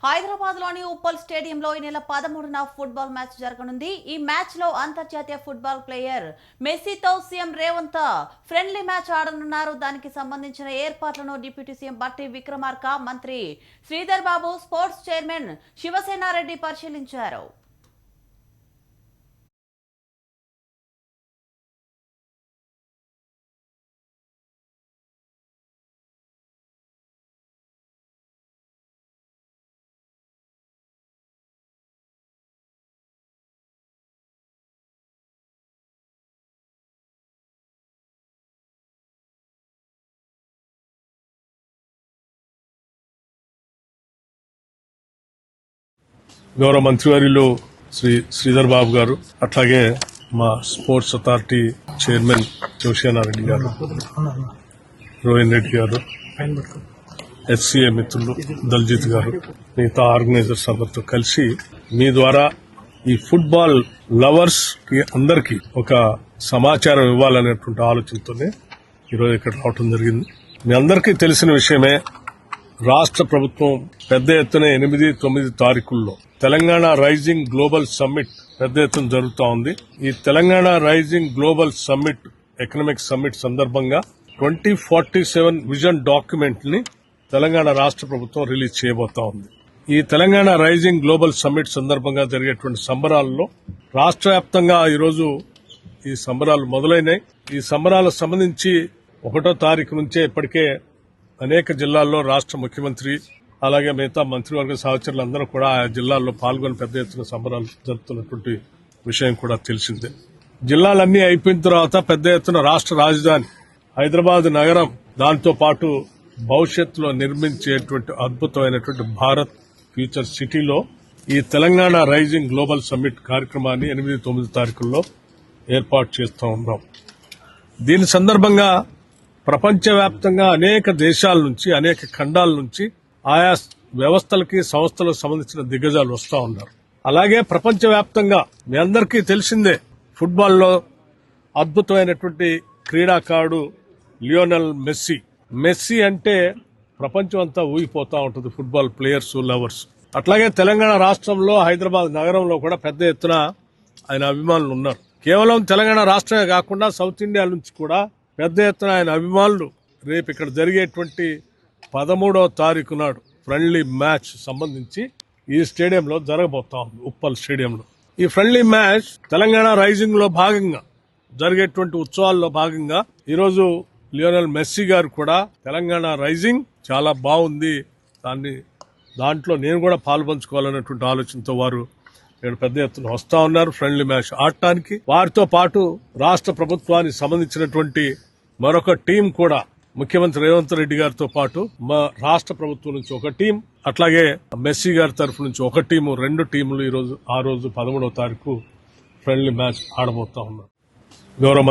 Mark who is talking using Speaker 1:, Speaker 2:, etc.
Speaker 1: హైదరాబాద్ లోని ఉప్పల్ స్టేడియంలో ఈ నెల 13న ఫుట్బాల్ మ్యాచ్ జరగనుంది. ఈ మ్యాచ్ లో అంతర్జాతీయ ఫుట్బాల్ ప్లేయర్ మెస్సీతో సీఎం రేవంత్ ఫ్రెండ్లీ మ్యాచ్ ఆడనున్నారు. దానికి సంబంధించిన ఏర్పాట్లను డిప్యూటీ సీఎం బట్టి విక్రమార్క, మంత్రి శ్రీధర్ బాబు, స్పోర్ట్స్ చైర్మన్ శివసేనారెడ్డి పరిశీలించారు.
Speaker 2: గౌరవ మంత్రివర్యులు శ్రీ శ్రీధర్ బాబు గారు, అట్లాగే మా స్పోర్ట్స్ అథారిటీ చైర్మన్ శివసేనారెడ్డి గారు, రోహిన్ రెడ్డి గారు, HCA మిత్రులు దల్జిత్ గారు, మిగతా ఆర్గనైజర్స్ అందరితో కలిసి మీ ద్వారా ఈ ఫుట్బాల్ లవర్స్ కి అందరికీ ఒక సమాచారం ఇవ్వాలనేటువంటి ఆలోచనతోనే ఈరోజు ఇక్కడ రావడం జరిగింది. మీ అందరికీ తెలిసిన విషయమే, రాష్ట్ర ప్రభుత్వం పెద్ద ఎత్తున 8-9 తారీఖుల్లో తెలంగాణ రైజింగ్ గ్లోబల్ సమ్మిట్ పెద్ద ఎత్తున జరుగుతూ ఉంది. ఈ Telangana rising global summit, economic summit సందర్భంగా 2047 విజన్ డాక్యుమెంట్ ని తెలంగాణ రాష్ట్ర ప్రభుత్వం రిలీజ్ చేయబోతా ఉంది. ఈ తెలంగాణ రైజింగ్ గ్లోబల్ సమ్మిట్ సందర్భంగా జరిగేటువంటి సంబరాల్లో రాష్ట్ర వ్యాప్తంగా ఈరోజు ఈ సంబరాలు మొదలైనాయి. ఈ సంబరాలకు సంబంధించి 1వ తారీఖు నుంచే ఇప్పటికే అనేక జిల్లాల్లో రాష్ట్ర ముఖ్యమంత్రి అలాగే మిగతా మంత్రివర్గ సహచరులందరూ కూడా ఆయా జిల్లాల్లో పాల్గొని పెద్ద ఎత్తున సంబరాలు జరుపుతున్నటువంటి విషయం కూడా తెలిసిందే. జిల్లాలన్నీ అయిపోయిన తర్వాత పెద్ద ఎత్తున రాష్ట్ర రాజధాని హైదరాబాద్ నగరం, దాంతో పాటు భవిష్యత్తులో నిర్మించేటువంటి అద్భుతమైనటువంటి భారత్ ఫ్యూచర్ సిటీలో ఈ తెలంగాణ రైజింగ్ గ్లోబల్ సమ్మిట్ కార్యక్రమాన్ని 8-9 తారీఖుల్లో ఏర్పాటు చేస్తూ ఉన్నాం. దీని సందర్భంగా ప్రపంచవ్యాప్తంగా అనేక దేశాల నుంచి, అనేక ఖండాల నుంచి ఆయా వ్యవస్థలకి, సంస్థలకు సంబంధించిన దిగ్గజాలు వస్తూ ఉన్నారు. అలాగే ప్రపంచవ్యాప్తంగా మీ అందరికీ తెలిసిందే, ఫుట్బాల్లో అద్భుతమైనటువంటి క్రీడాకారుడు లియోనెల్ మెస్సీ. మెస్సీ అంటే ప్రపంచం అంతా ఊగిపోతా ఉంటుంది, ఫుట్బాల్ ప్లేయర్స్, లవర్స్. అట్లాగే తెలంగాణ రాష్ట్రంలో, హైదరాబాద్ నగరంలో కూడా పెద్ద ఎత్తున ఆయన అభిమానులు ఉన్నారు. కేవలం తెలంగాణ రాష్ట్రమే కాకుండా సౌత్ ఇండియా నుంచి కూడా పెద్ద ఎత్తున ఆయన అభిమానులు రేపు ఇక్కడ జరిగేటువంటి 13వ తారీఖు నాడు ఫ్రెండ్లీ మ్యాచ్ సంబంధించి ఈ స్టేడియంలో జరగబోతా ఉంది, ఉప్పల్ స్టేడియంలో. ఈ ఫ్రెండ్లీ మ్యాచ్ తెలంగాణ రైజింగ్ లో భాగంగా జరిగేటువంటి ఉత్సవాల్లో భాగంగా ఈరోజు లియోనెల్ మెస్సీ గారు కూడా తెలంగాణ రైజింగ్ చాలా బాగుంది, దాంట్లో నేను కూడా పాల్పంచుకోవాలనేటువంటి ఆలోచనతో వారు ఇక్కడ పెద్ద ఎత్తున వస్తా ఉన్నారు ఫ్రెండ్లీ మ్యాచ్ ఆడటానికి. వారితో పాటు రాష్ట్ర ప్రభుత్వానికి సంబంధించినటువంటి మరొక టీం కూడా, ముఖ్యమంత్రి రేవంత్ రెడ్డి గారితో పాటు మా రాష్ట్ర ప్రభుత్వం నుంచి ఒక టీం, అట్లాగే మెస్సీ గారి తరఫు నుంచి ఒక టీము, 2 టీములు ఆ రోజు 13వ తారీఖు ఫ్రెండ్లీ మ్యాచ్ ఆడబోతా ఉన్నారు. గౌరవ